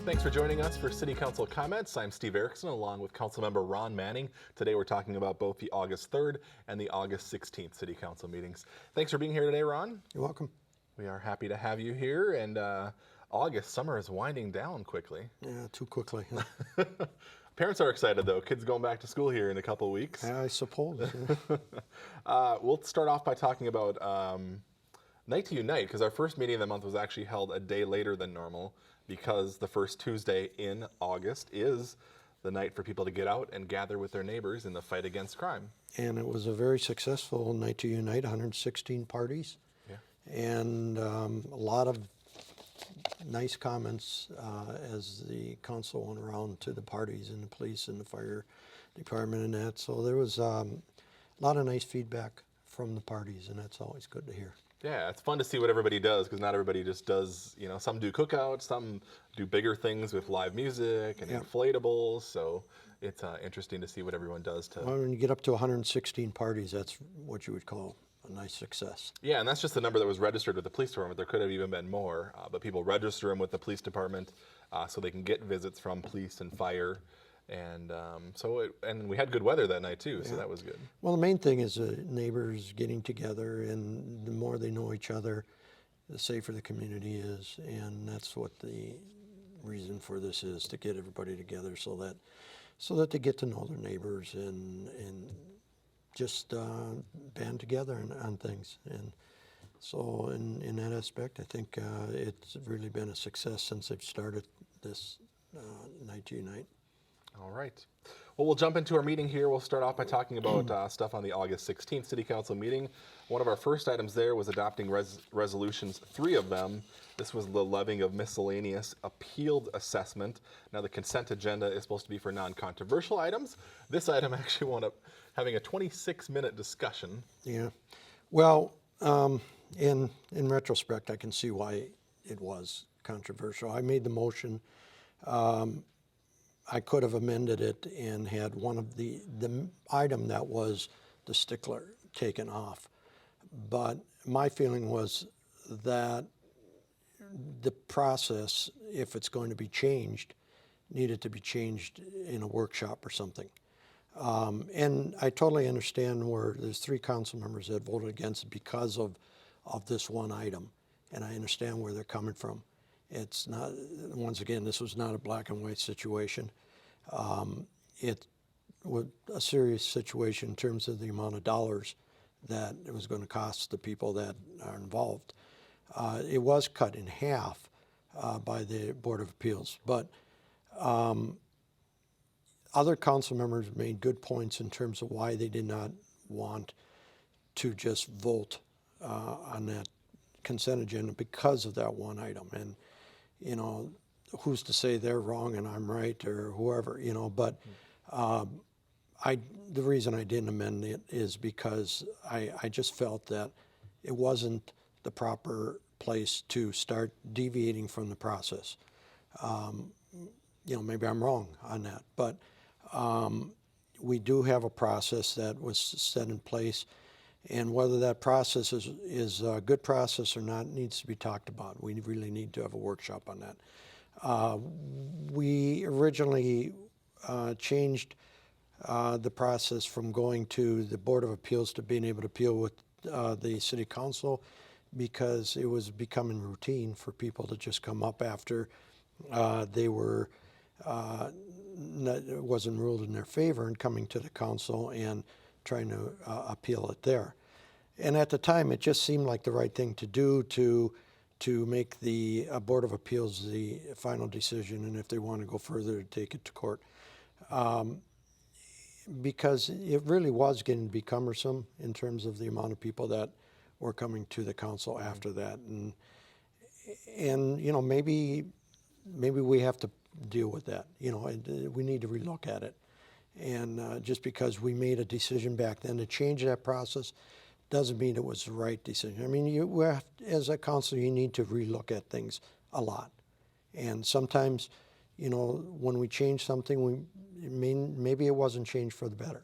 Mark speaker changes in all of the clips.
Speaker 1: Thanks for joining us for City Council Comments. I'm Steve Erickson along with Councilmember Ron Manning. Today we're talking about both the August 3rd and the August 16th City Council meetings. Thanks for being here today, Ron.
Speaker 2: You're welcome.
Speaker 1: We are happy to have you here, and August, summer is winding down quickly.
Speaker 2: Yeah, too quickly.
Speaker 1: Parents are excited though. Kids going back to school here in a couple weeks.
Speaker 2: I suppose.
Speaker 1: We'll start off by talking about Night to Unite, because our first meeting of the month was actually held a day later than normal because the first Tuesday in August is the night for people to get out and gather with their neighbors in the fight against crime.
Speaker 2: And it was a very successful Night to Unite, 116 parties.
Speaker 1: Yeah.
Speaker 2: And a lot of nice comments as the council went around to the parties and the police and the fire department and that. So there was a lot of nice feedback from the parties, and that's always good to hear.
Speaker 1: Yeah, it's fun to see what everybody does, because not everybody just does, some do cookouts, some do bigger things with live music and inflatables. So it's interesting to see what everyone does to...
Speaker 2: Well, when you get up to 116 parties, that's what you would call a nice success.
Speaker 1: Yeah, and that's just the number that was registered with the police department. There could have even been more, but people register them with the police department so they can get visits from police and fire. And and we had good weather that night too, so that was good.
Speaker 2: Well, the main thing is neighbors getting together, and the more they know each other, the safer the community is, and that's what the reason for this is, to get everybody together so that they get to know their neighbors and just band together on things. And so in that aspect, I think it's really been a success since they've started this Night to Unite.
Speaker 1: All right. Well, we'll jump into our meeting here. We'll start off by talking about stuff on the August 16th City Council meeting. One of our first items there was adopting resolutions, 3 of them. This was the levying of miscellaneous appealed assessment. Now, the consent agenda is supposed to be for non-controversial items. This item actually wound up having a 26-minute discussion.
Speaker 2: Yeah. Well, in retrospect, I can see why it was controversial. I made the motion. I could have amended it and had one of the item that was the stickler taken off. But my feeling was that the process, if it's going to be changed, needed to be changed in a workshop or something. And I totally understand where there's 3 council members that voted against it because of this one item. And I understand where they're coming from. It's not, once again, this was not a black and white situation. It was a serious situation in terms of the amount of dollars that it was going to cost the people that are involved. It was cut in half by the Board of Appeals, but other council members made good points in terms of why they did not want to just vote on that consent agenda because of that one item. And who's to say they're wrong and I'm right, or whoever, but the reason I didn't amend it is because I just felt that it wasn't the proper place to start deviating from the process. Maybe I'm wrong on that, but we do have a process that was set in place, and whether that process is a good process or not needs to be talked about. We really need to have a workshop on that. We originally changed the process from going to the Board of Appeals to being able to appeal with the City Council, because it was becoming routine for people to just come up after they were it wasn't ruled in their favor, and coming to the council and trying to appeal it there. And at the time, it just seemed like the right thing to do to make the Board of Appeals the final decision, and if they want to go further, to take it to court. Because it really was getting to be cumbersome in terms of the amount of people that were coming to the council after that. And maybe we have to deal with that. We need to relook at it. And just because we made a decision back then to change that process doesn't mean it was the right decision. I mean, as a council, you need to relook at things a lot. And sometimes, when we change something, maybe it wasn't changed for the better.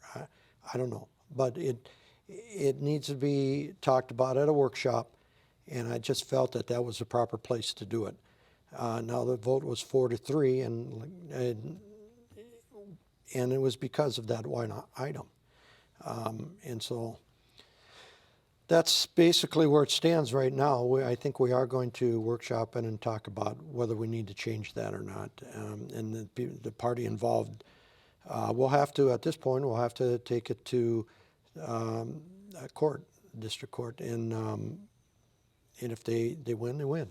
Speaker 2: I don't know. But it needs to be talked about at a workshop, and I just felt that was the proper place to do it. Now the vote was 4-3, and it was because of that one item. And so that's basically where it stands right now. I think we are going to workshop it and talk about whether we need to change that or not. And the party involved will have to, at this point, we'll have to take it to a court, district court, and if they win, they win.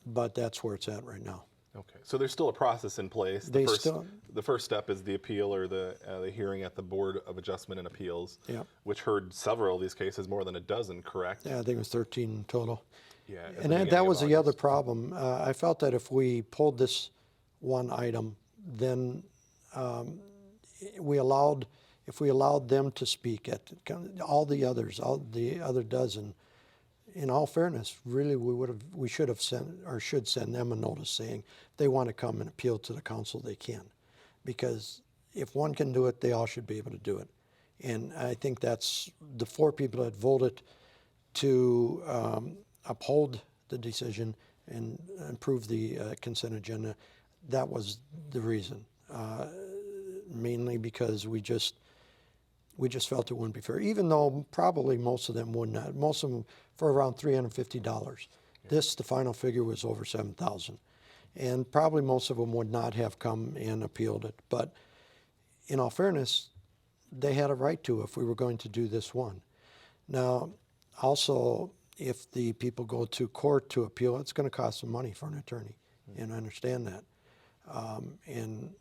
Speaker 2: But that's where it's at right now.
Speaker 1: Okay, so there's still a process in place.
Speaker 2: They
Speaker 1: The
Speaker 2: still-
Speaker 1: first step is the appeal or the hearing at the Board of Adjustment and Appeals,
Speaker 2: Yeah.
Speaker 1: which heard several of these cases, more than a dozen, correct?
Speaker 2: Yeah, I think it was 13 in total.
Speaker 1: Yeah. at the
Speaker 2: And
Speaker 1: beginning
Speaker 2: that
Speaker 1: of
Speaker 2: was the other
Speaker 1: August.
Speaker 2: problem. I felt that if we pulled this one item, then if we allowed them to speak at all the others, all the other dozen, in all fairness, really we should have sent or should send them a notice saying if they want to come and appeal to the council, they can, because if one can do it, they all should be able to do it. And I think that's the 4 people that voted to uphold the decision and approve the consent agenda. That was the reason, mainly because we just felt it wouldn't be fair, even though probably most of them would not. Most of them for around $350. This, the final figure was over $7,000. And probably most of them would not have come and appealed it. But in all fairness, they had a right to if we were going to do this one. Now, also, if the people go to court to appeal, it's going to cost some money for an attorney. And I understand that. And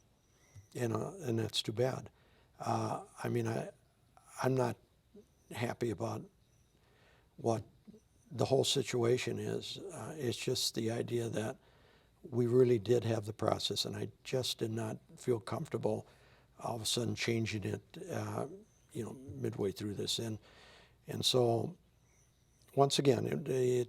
Speaker 2: that's too bad. I mean, I'm not happy about what the whole situation is. It's just the idea that we really did have the process, and I just did not feel comfortable all of a sudden changing it, midway through this. And so, once again,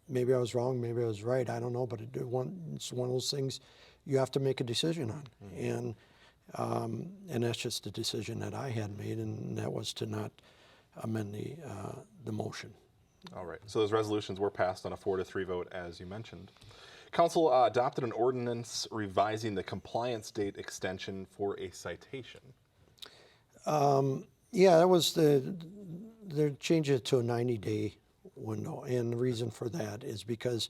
Speaker 2: maybe I was wrong, maybe I was right, I don't know, but it's one of those things you have to make a decision on. And that's just the decision that I had made, and that was to not amend the motion.
Speaker 1: All right, so those resolutions were passed on a 4-3 vote, as you mentioned. Council adopted an ordinance revising the compliance date extension for a citation.
Speaker 2: Yeah, that was they're changing it to a 90-day window, and the reason for that is because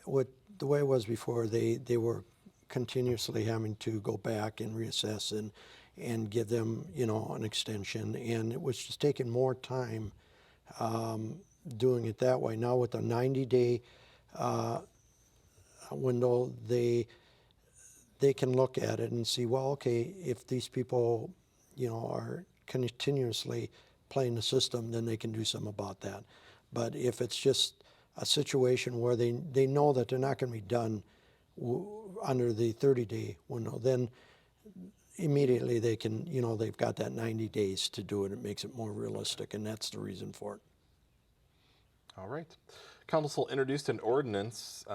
Speaker 2: the way it was before, they were continuously having to go back and reassess and give them, an extension, and it was just taking more time doing it that way. Now with a 90-day window, they can look at it and see, well, okay, if these people, are continuously playing the system, then they can do something about that. But if it's just a situation where they know that they're not going to be done under the 30-day window, then immediately they can, they've got that 90 days to do it. It makes it more realistic, and that's the reason for it.
Speaker 1: All right. Council introduced an ordinance.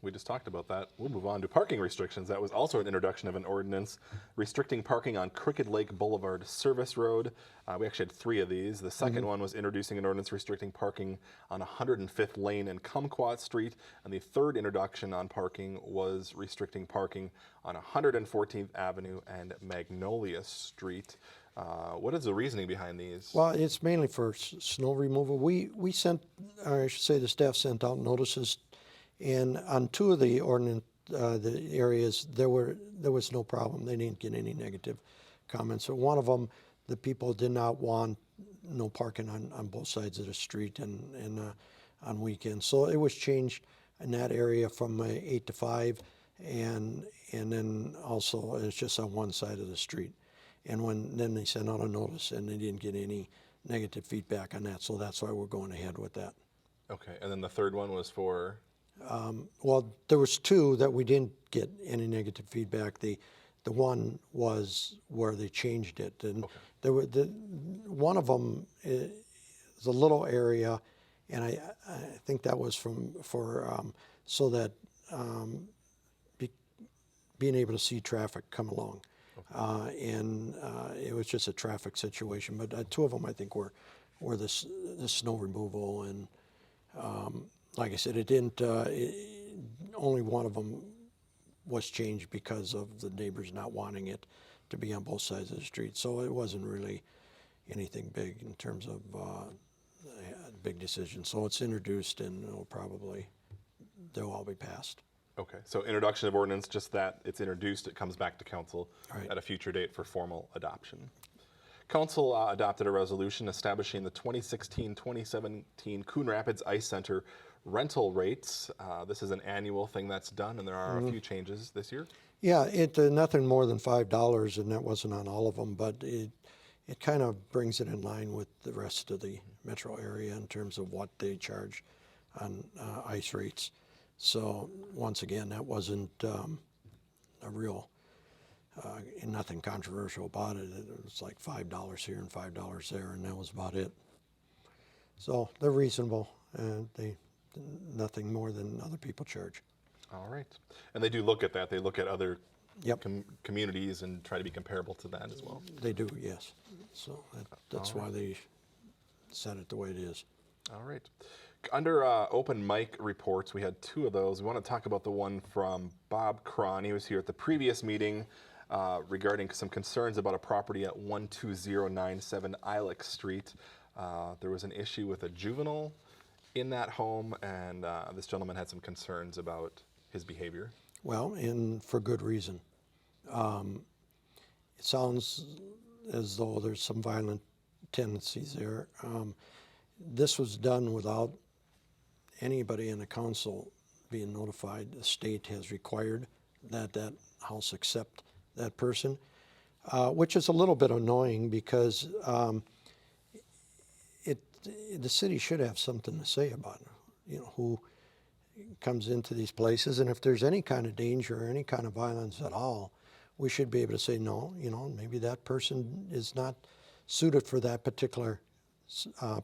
Speaker 1: We just talked about that. We'll move on to parking restrictions. That was also an introduction of an ordinance restricting parking on Crooked Lake Boulevard Service Road. We actually had 3 of these. The second one was introducing an ordinance restricting parking on 105th Lane and Kumquat Street. And the third introduction on parking was restricting parking on 114th Avenue and Magnolia Street. What is the reasoning behind these?
Speaker 2: Well, it's mainly for snow removal. We sent, or I should say the staff sent out notices, and on 2 of the ordinance, the areas, there was no problem. They didn't get any negative comments. So one of them, the people did not want no parking on both sides of the street and on weekends. So it was changed in that area from 8 to 5, and then also it's just on one side of the street. And then they sent out a notice, and they didn't get any negative feedback on that, so that's why we're going ahead with that.
Speaker 1: Okay, and then the third one was for?
Speaker 2: Well, there was 2 that we didn't get any negative feedback. The one was where they changed it, and there were one of them is a little area, and I think that was so that being able to see traffic come along. And it was just a traffic situation. But 2 of them, I think, were the snow removal. And like I said, it didn't only one of them was changed because of the neighbors not wanting it to be on both sides of the street. So it wasn't really anything big in terms of big decision. So it's introduced and they'll all be passed.
Speaker 1: Okay, so introduction of ordinance, just that it's introduced, it comes back to council
Speaker 2: Right.
Speaker 1: at a future date for formal adoption. Council adopted a resolution establishing the 2016-2017 Coon Rapids Ice Center rental rates. This is an annual thing that's done, and there are a few changes this year.
Speaker 2: Yeah, nothing more than $5, and that wasn't on all of them, but it kind of brings it in line with the rest of the metro area in terms of what they charge on ice rates. So once again, that wasn't a real, nothing controversial about it. It was like $5 here and $5 there, and that was about it. So they're reasonable, and nothing more than other people charge.
Speaker 1: All right. And they do look at that. They look at other
Speaker 2: Yep.
Speaker 1: communities and try to be comparable to that as well.
Speaker 2: They do, yes. So that's why they set it the way it is.
Speaker 1: All right. Under open mic reports, we had two of those. We want to talk about the one from Bob Cron. He was here at the previous meeting regarding some concerns about a property at 12097 Ilex Street. There was an issue with a juvenile in that home, and this gentleman had some concerns about his behavior.
Speaker 2: Well, and for good reason. It sounds as though there's some violent tendencies there. This was done without anybody in the council being notified. The state has required that house accept that person, which is a little bit annoying because the city should have something to say about it, who comes into these places, and if there's any kind of danger or any kind of violence at all, we should be able to say no, maybe that person is not suited for that particular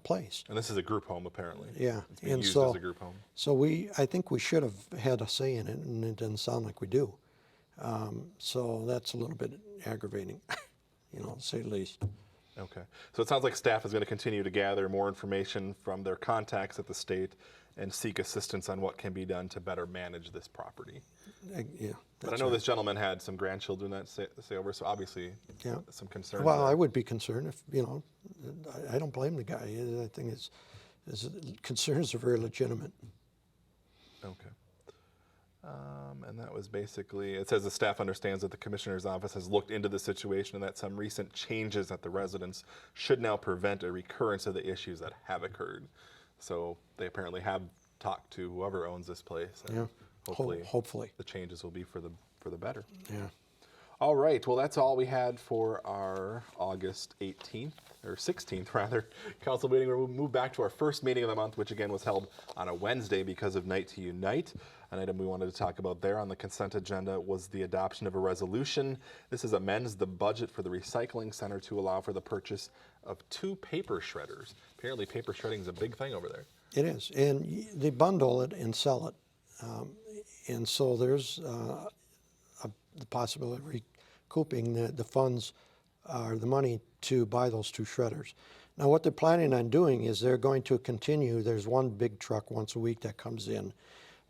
Speaker 2: place.
Speaker 1: And this is a group home, apparently.
Speaker 2: Yeah,
Speaker 1: It's being
Speaker 2: and
Speaker 1: used
Speaker 2: so
Speaker 1: as a group home.
Speaker 2: So I think we should have had a say in it, and it doesn't sound like we do. So that's a little bit aggravating, to say the least.
Speaker 1: Okay. So it sounds like staff is going to continue to gather more information from their contacts at the state and seek assistance on what can be done to better manage this properi.
Speaker 2: Yeah.
Speaker 1: But I know this gentleman had some grandchildren that stay over, so obviously some concerns.
Speaker 2: Well,
Speaker 1: there.
Speaker 2: I would be concerned if, I don't blame the guy. I think his concerns are very legitimate.
Speaker 1: Okay. And that was basically, it says the staff understands that the commissioner's office has looked into the situation and that some recent changes at the residence should now prevent a recurrence of the issues that have occurred. So they apparently have talked to whoever owns this place. And
Speaker 2: Yeah, hopefully.
Speaker 1: the changes will be for the better.
Speaker 2: Yeah.
Speaker 1: All right, well, that's all we had for our August 18th, or 16th rather, council meeting. We'll move back to our first meeting of the month, which again was held on a Wednesday because of Night to Unite. An item we wanted to talk about there on the consent agenda was the adoption of a resolution. This is amends the budget for the recycling center to allow for the purchase of 2 paper shredders. Apparently paper shredding is a big thing over there.
Speaker 2: It is, and they bundle it and sell it. And so there's the possibility of recouping the funds or the money to buy those 2 shredders. Now what they're planning on doing is they're going to continue, there's one big truck once a week that comes in,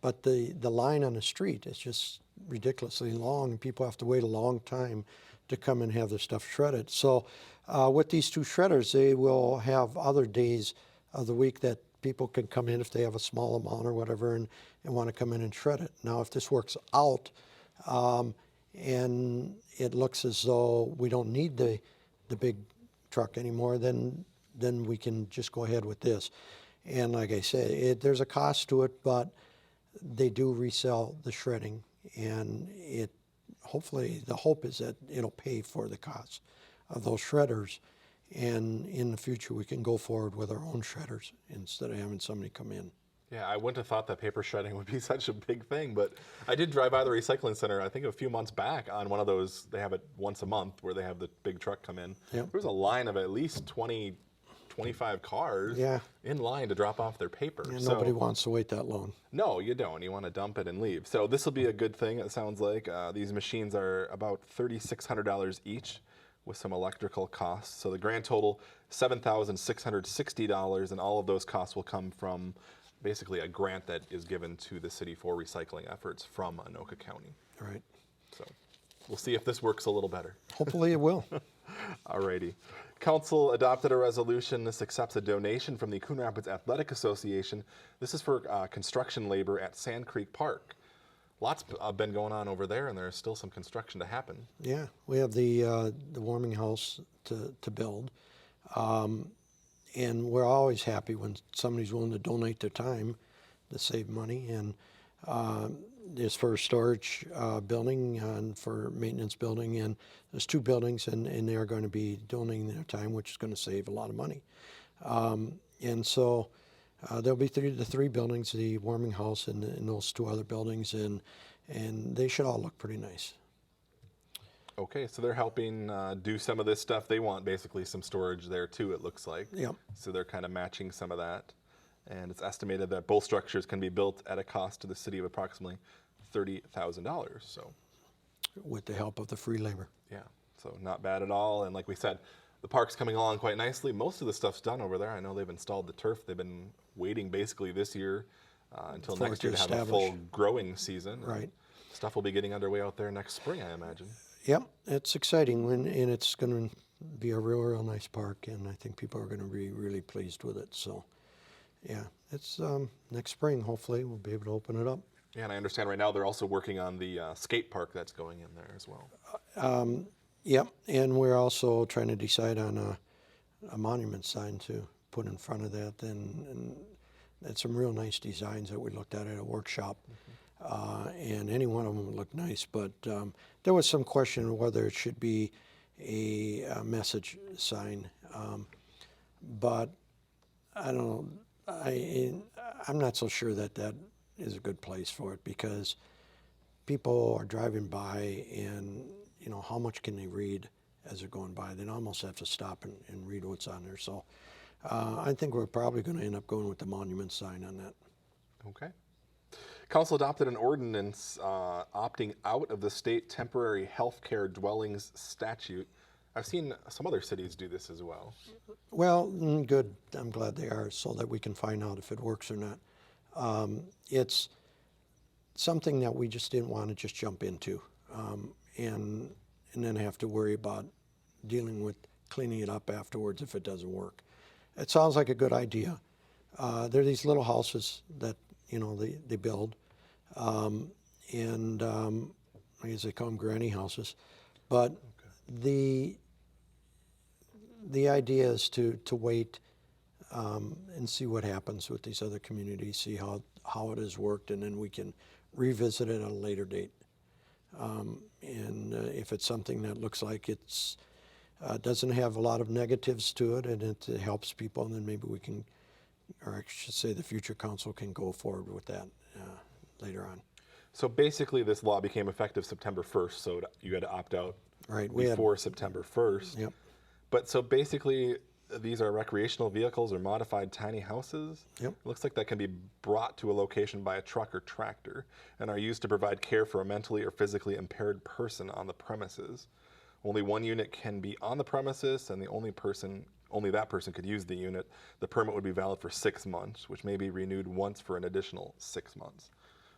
Speaker 2: but the line on the street is just ridiculously long, and people have to wait a long time to come and have their stuff shredded. So with these 2 shredders, they will have other days of the week that people can come in if they have a small amount or whatever and want to come in and shred it. Now if this works out, and it looks as though we don't need the big truck anymore, then we can just go ahead with this. And like I said, there's a cost to it, but they do resell the shredding, and hopefully the hope is that it'll pay for the cost of those shredders, and in the future we can go forward with our own shredders instead of having somebody come in.
Speaker 1: Yeah, I wouldn't have thought that paper shredding would be such a big thing, but I did drive by the recycling center, I think a few months back, on one of those, they have it once a month where they have the big truck come in.
Speaker 2: Yep.
Speaker 1: There was a line of at least 20, 25 cars in line to drop off their paper.
Speaker 2: And nobody wants to wait that long.
Speaker 1: No, you don't. You want to dump it and leave. So this will be a good thing, it sounds like. These machines are about $3,600 each with some electrical costs. So the grand total, $7,660, and all of those costs will come from basically a grant that is given to the city for recycling efforts from Anoka County.
Speaker 2: Right.
Speaker 1: So we'll see if this works a little better.
Speaker 2: Hopefully it will.
Speaker 1: Alrighty. Council adopted a resolution. This accepts a donation from the Coon Rapids Athletic Association. This is for construction labor at Sand Creek Park. Lots been going on over there, and there's still some construction to happen.
Speaker 2: Yeah, we have the warming house to build, and we're always happy when somebody's willing to donate their time to save money. And there's for a storage building and for maintenance building, and there's 2 buildings, and they are going to be donating their time, which is going to save a lot of money. And so there'll be the 3 buildings, the warming house and those 2 other buildings, and they should all look pretty nice.
Speaker 1: Okay, so they're helping do some of this stuff. They want basically some storage there too, it looks like.
Speaker 2: Yep.
Speaker 1: So they're kind of matching some of that. And it's estimated that both structures can be built at a cost to the city of approximately $30,000. So,
Speaker 2: With the help of the free labor.
Speaker 1: yeah, so not bad at all. And like we said, the park's coming along quite nicely. Most of the stuff's done over there. I know they've installed the turf. They've been waiting basically this year until
Speaker 2: For it
Speaker 1: next
Speaker 2: to
Speaker 1: year to have a
Speaker 2: establish.
Speaker 1: full growing season.
Speaker 2: Right.
Speaker 1: Stuff will be getting underway out there next spring, I imagine.
Speaker 2: Yep, it's exciting, and it's going to be a real nice park, and I think people are going to be really pleased with it. So, yeah, it's next spring, hopefully, we'll be able to open it up.
Speaker 1: Yeah, and I understand right now they're also working on the skate park that's going in there as well.
Speaker 2: Yep, and we're also trying to decide on a monument sign to put in front of that, and it's some real nice designs that we looked at a workshop. And any one of them would look nice, but there was some question of whether it should be a message sign. But I don't know, I'm not so sure that is a good place for it, because people are driving by, and how much can they read as they're going by? They'd almost have to stop and read what's on there. So I think we're probably going to end up going with the monument sign on that.
Speaker 1: Okay. Council adopted an ordinance opting out of the state temporary health care dwellings statute. I've seen some other cities do this as well.
Speaker 2: Well, good. I'm glad they are, so that we can find out if it works or not. It's something that we just didn't want to just jump into, and then have to worry about dealing with cleaning it up afterwards if it doesn't work. It sounds like a good idea. There are these little houses that they build, and I guess they call them granny houses, but the idea is to wait and see what happens with these other communities, see how it has worked, and then we can revisit it at a later date. And if it's something that looks like it's doesn't have a lot of negatives to it, and it helps people, and then maybe we can, or I should say the future council can go forward with that later on.
Speaker 1: So basically this law became effective September 1st, so you had to opt out
Speaker 2: Right.
Speaker 1: before September 1st.
Speaker 2: Yep.
Speaker 1: But so basically these are recreational vehicles or modified tiny houses.
Speaker 2: Yep.
Speaker 1: It looks like that can be brought to a location by a truck or tractor and are used to provide care for a mentally or physically impaired person on the premises. Only one unit can be on the premises, and only that person could use the unit. The permit would be valid for 6 months, which may be renewed once for an additional 6 months.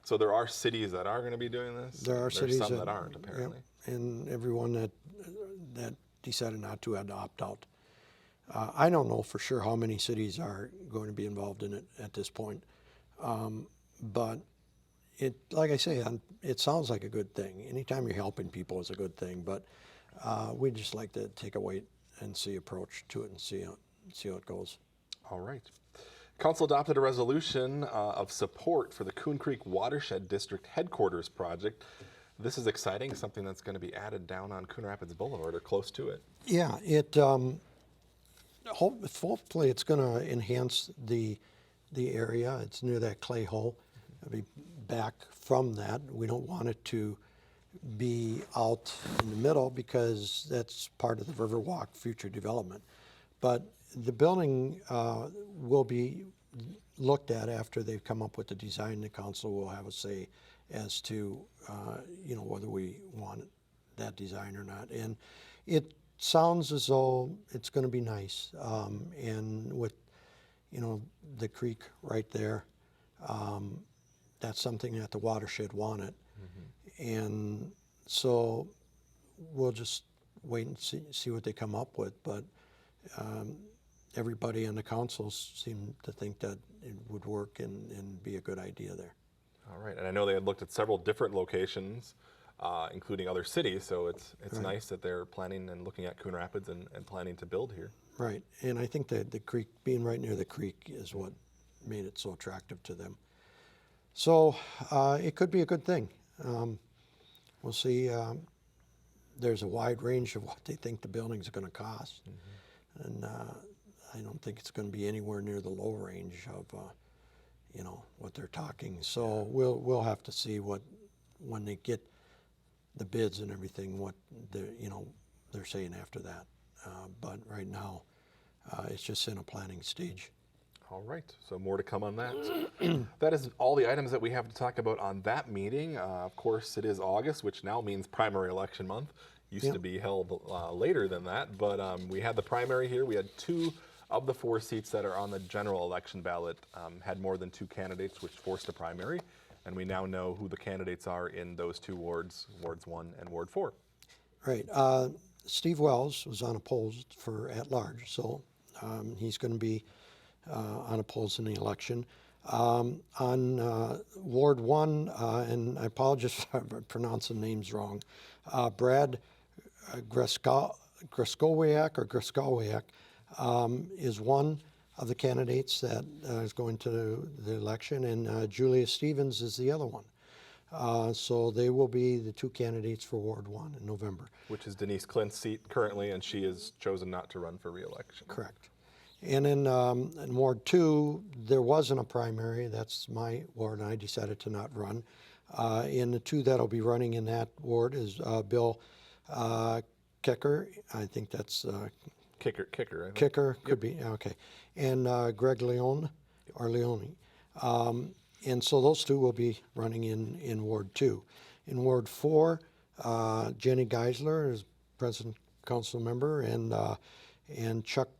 Speaker 1: So there are cities that are going to be doing this.
Speaker 2: There are
Speaker 1: There's
Speaker 2: cities
Speaker 1: some that aren't, apparently.
Speaker 2: Yep. And everyone that decided not to had to opt out. I don't know for sure how many cities are going to be involved in it at this point, but like I say, it sounds like a good thing. Anytime you're helping people is a good thing, but we'd just like to take a wait and see approach to it and see how it goes.
Speaker 1: All right. Council adopted a resolution of support for the Coon Creek Watershed District Headquarters project. This is exciting, something that's going to be added down on Coon Rapids Boulevard or close to it.
Speaker 2: Yeah, hopefully it's going to enhance the area. It's near that clay hole. It'll be back from that. We don't want it to be out in the middle, because that's part of the Riverwalk future development. But the building will be looked at after they've come up with the design. The council will have a say as to whether we want that design or not. And it sounds as though it's going to be nice, and with the creek right there, That's something that the watershed wanted. And so we'll just wait and see what they come up with. But everybody on the councils seemed to think that it would work and be a good idea there.
Speaker 1: All right, and I know they had looked at several different locations, including other cities, so it's
Speaker 2: Right.
Speaker 1: nice that they're planning and looking at Coon Rapids and planning to build here.
Speaker 2: Right, and I think that the creek, being right near the creek, is what made it so attractive to them. So it could be a good thing. We'll see. There's a wide range of what they think the buildings are going to cost, and I don't think it's going to be anywhere near the low range of what they're talking. So we'll have to see what, when they get the bids and everything, what they're saying after that. But right now, it's just in a planning stage.
Speaker 1: All right, so more to come on that. That is all the items that we have to talk about on that meeting. Of course, it is August, which now means primary election month. Used to be held later than that, but we had the primary here. We had 2 of the 4 seats that are on the general election ballot had more than 2 candidates, which forced a primary. And we now know who the candidates are in those 2 wards, Wards 1 and Ward 4.
Speaker 2: Right. Steve Wells was unopposed for at-large, so he's going to be unopposed in the election. On Ward 1, and I apologize if I'm pronouncing names wrong, Brad Greskowiak is one of the candidates that is going to the election, and Julia Stevens is the other one. So they will be the 2 candidates for Ward 1 in November.
Speaker 1: Which is Denise Clint's seat currently, and she has chosen not to run for re-election.
Speaker 2: Correct. And in Ward 2, there wasn't a primary. That's my ward, and I decided to not run. And the 2 that'll be running in that ward is Bill Kicker. I think that's
Speaker 1: Kicker, I think.
Speaker 2: Kicker, could be, okay. And Greg Leone. And so those 2 will be running in Ward 2. In Ward 4, Jenny Geisler is president council member, and Chuck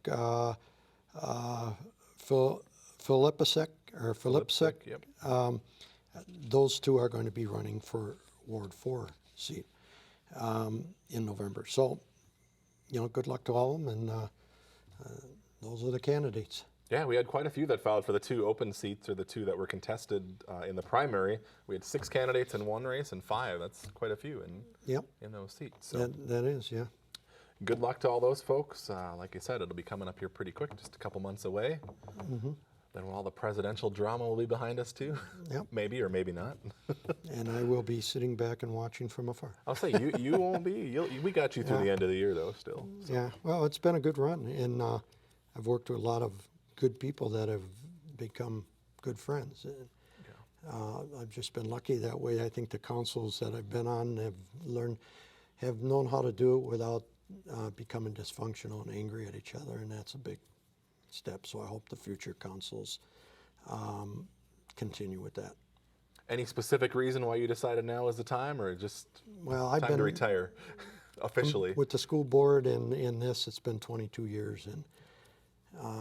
Speaker 2: Philipsek.
Speaker 1: Yep.
Speaker 2: Those 2 are going to be running for Ward 4 seat in November. So, good luck to all of them, and those are the candidates.
Speaker 1: Yeah, we had quite a few that filed for the 2 open seats, or the 2 that were contested in the primary. We had 6 candidates in one race and 5. That's quite a few in those seats. So
Speaker 2: That is, yeah.
Speaker 1: good luck to all those folks. Like I said, it'll be coming up here pretty quick, just a couple months away. Then all the presidential drama will be behind us too.
Speaker 2: Yep.
Speaker 1: Maybe or maybe not.
Speaker 2: And I will be sitting back and watching from afar.
Speaker 1: I'll say you won't be. We got you through the end of the year though, still. So.
Speaker 2: Yeah, well, it's been a good run, and I've worked with a lot of good people that have become good friends. I've just been lucky that way. I think the councils that I've been on have known how to do it without becoming dysfunctional and angry at each other, and that's a big step. So I hope the future councils continue with that.
Speaker 1: Any specific reason why you decided now is the time, or just
Speaker 2: I've
Speaker 1: time
Speaker 2: been
Speaker 1: to retire officially?
Speaker 2: with the school board and in this. It's been 22 years, and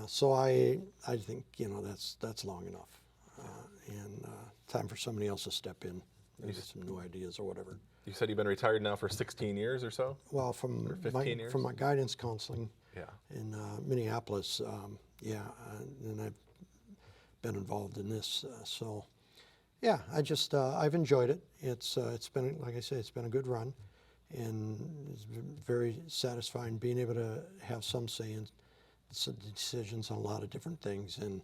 Speaker 2: so I think that's long enough, and time for somebody else to step in, maybe some new ideas or whatever.
Speaker 1: You said you've been retired now for 16 years or so?
Speaker 2: Well,
Speaker 1: Or 15 years?
Speaker 2: from my guidance counseling
Speaker 1: Yeah.
Speaker 2: in Minneapolis, and I've been involved in this. So, yeah, I've enjoyed it. It's been, like I say, it's been a good run, and it's been very satisfying being able to have some say in some decisions on a lot of different things, and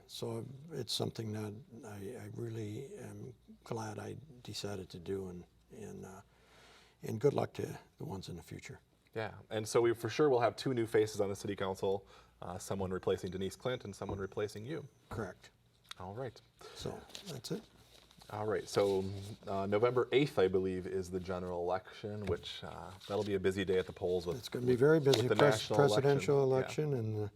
Speaker 2: so it's something that I really am glad I decided to do, and good luck to the ones in the future.
Speaker 1: Yeah, and so we for sure will have 2 new faces on the city council, someone replacing Denise Clint and someone replacing you.
Speaker 2: Correct.
Speaker 1: All right.
Speaker 2: So that's it.
Speaker 1: All right, so November 8th, I believe, is the general election, which that'll be a busy day at the polls.
Speaker 2: It's going to be very busy.
Speaker 1: with the national
Speaker 2: Presidential
Speaker 1: election.
Speaker 2: and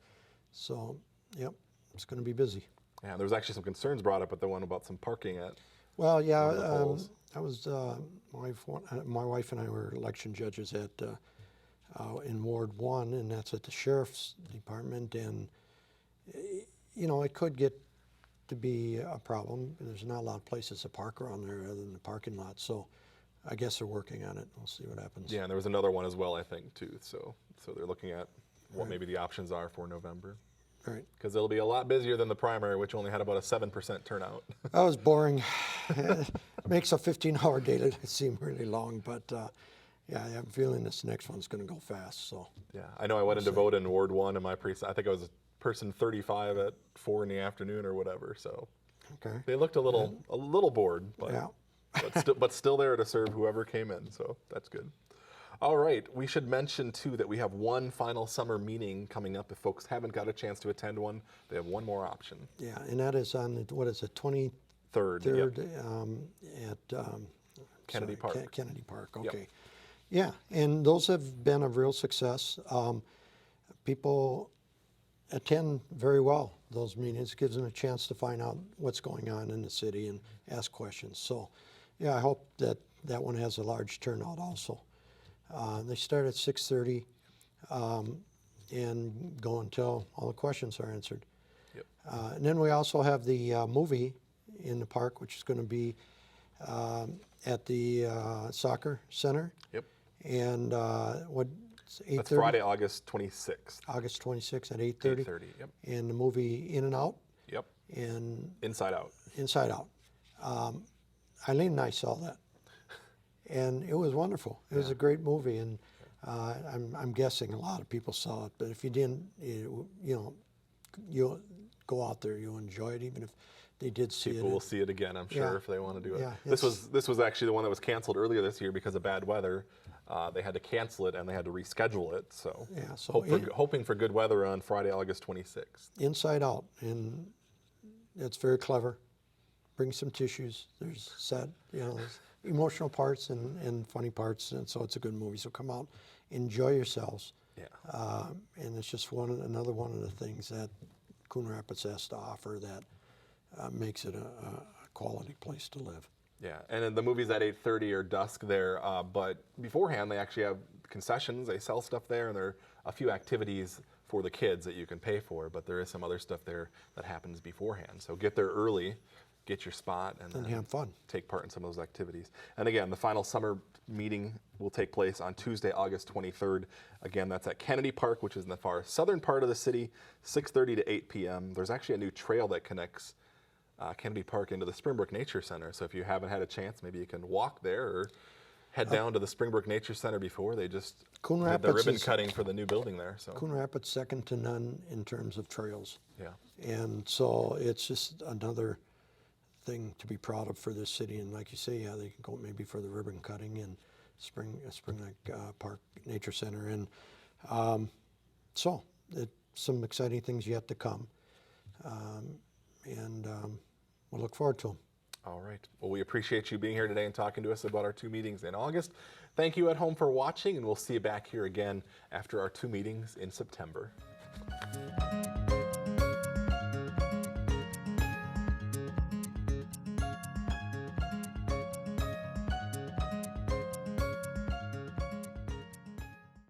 Speaker 2: so, yep, it's going to be busy.
Speaker 1: Yeah, there was actually some concerns brought up at the one about some parking at.
Speaker 2: Well, yeah,
Speaker 1: one of the polls.
Speaker 2: I was my wife and I were election judges at in Ward 1, and that's at the sheriff's department, and it could get to be a problem. There's not a lot of places to park around there other than the parking lot. So I guess they're working on it. We'll see what happens.
Speaker 1: Yeah, and there was another one as well, I think, too. So they're looking at what maybe the options are for November.
Speaker 2: All right.
Speaker 1: Because it'll be a lot busier than the primary, which only had about a 7% turnout.
Speaker 2: That was boring. It makes a 15-hour day seem really long, but yeah, I have a feeling this next one's going to go fast. So
Speaker 1: Yeah, I know I went in to vote in Ward 1 in my precinct. I think I was person 35 at 4 in the afternoon or whatever. So
Speaker 2: okay.
Speaker 1: they looked a little bored, but
Speaker 2: Yeah.
Speaker 1: but still there to serve whoever came in. So that's good. All right, we should mention too that we have one final summer meeting coming up. If folks haven't got a chance to attend one, they have one more option.
Speaker 2: Yeah, and that is on the, what is it, 23rd
Speaker 1: Third, yep.
Speaker 2: At
Speaker 1: Kennedy Park.
Speaker 2: Kennedy Park.
Speaker 1: Yep.
Speaker 2: Okay. Yeah, and those have been a real success. People attend very well those meetings. Gives them a chance to find out what's going on in the city and ask questions. So, yeah, I hope that that one has a large turnout also. They start at 6:30 and go until all the questions are answered.
Speaker 1: Yep.
Speaker 2: And then we also have the movie in the park, which is going to be at the soccer center.
Speaker 1: Yep.
Speaker 2: And what? 8:30?
Speaker 1: That's Friday, August 26th.
Speaker 2: August 26th at 8:30.
Speaker 1: 8:30. Yep.
Speaker 2: And the movie In and Out.
Speaker 1: Yep.
Speaker 2: And
Speaker 1: Inside Out.
Speaker 2: Inside Out. Eileen and I saw that, and it was wonderful. It was a great movie, and I'm guessing a lot of people saw it. But if you didn't, you'll go out there, you'll enjoy it, even if they did see it.
Speaker 1: People will see it again, I'm sure,
Speaker 2: Yeah.
Speaker 1: if they want to do it.
Speaker 2: Yeah,
Speaker 1: this was actually the one that was canceled earlier this year because of bad weather. They had to cancel it and they had to reschedule it. So,
Speaker 2: Yeah, so
Speaker 1: hoping for good weather on Friday, August 26th.
Speaker 2: Inside Out, and it's very clever. Bring some tissues. There's there's emotional parts and funny parts, and so it's a good movie. So come out, enjoy yourselves.
Speaker 1: Yeah.
Speaker 2: And it's just another one of the things that Coon Rapids has to offer that makes it a quality place to live.
Speaker 1: Yeah, and then the movie's at 8:30 or dusk there, but beforehand they actually have concessions. They sell stuff there, and there are a few activities for the kids that you can pay for, but there is some other stuff there that happens beforehand. So get there early, get your spot, and then
Speaker 2: have fun.
Speaker 1: take part in some of those activities. And again, the final summer meeting will take place on Tuesday, August 23rd. Again, that's at Kennedy Park, which is in the far southern part of the city, 6:30 to 8 p.m. There's actually a new trail that connects Kennedy Park into the Springbrook Nature Center. So if you haven't had a chance, maybe you can walk there or head down to the Springbrook Nature Center before they just
Speaker 2: Coon
Speaker 1: did the
Speaker 2: Rapids
Speaker 1: ribbon
Speaker 2: is-
Speaker 1: cutting for the new building there. So
Speaker 2: Coon Rapids second to none in terms of trails.
Speaker 1: yeah,
Speaker 2: And so it's just another thing to be proud of for this city. And like you say, yeah, they can go maybe for the ribbon cutting and Springbrook Park Nature Center. And so it's some exciting things yet to come. And we'll look forward to them.
Speaker 1: all right. Well, we appreciate you being here today and talking to us about our 2 meetings in August. Thank you at home for watching, and we'll see you back here again after our 2 meetings in September.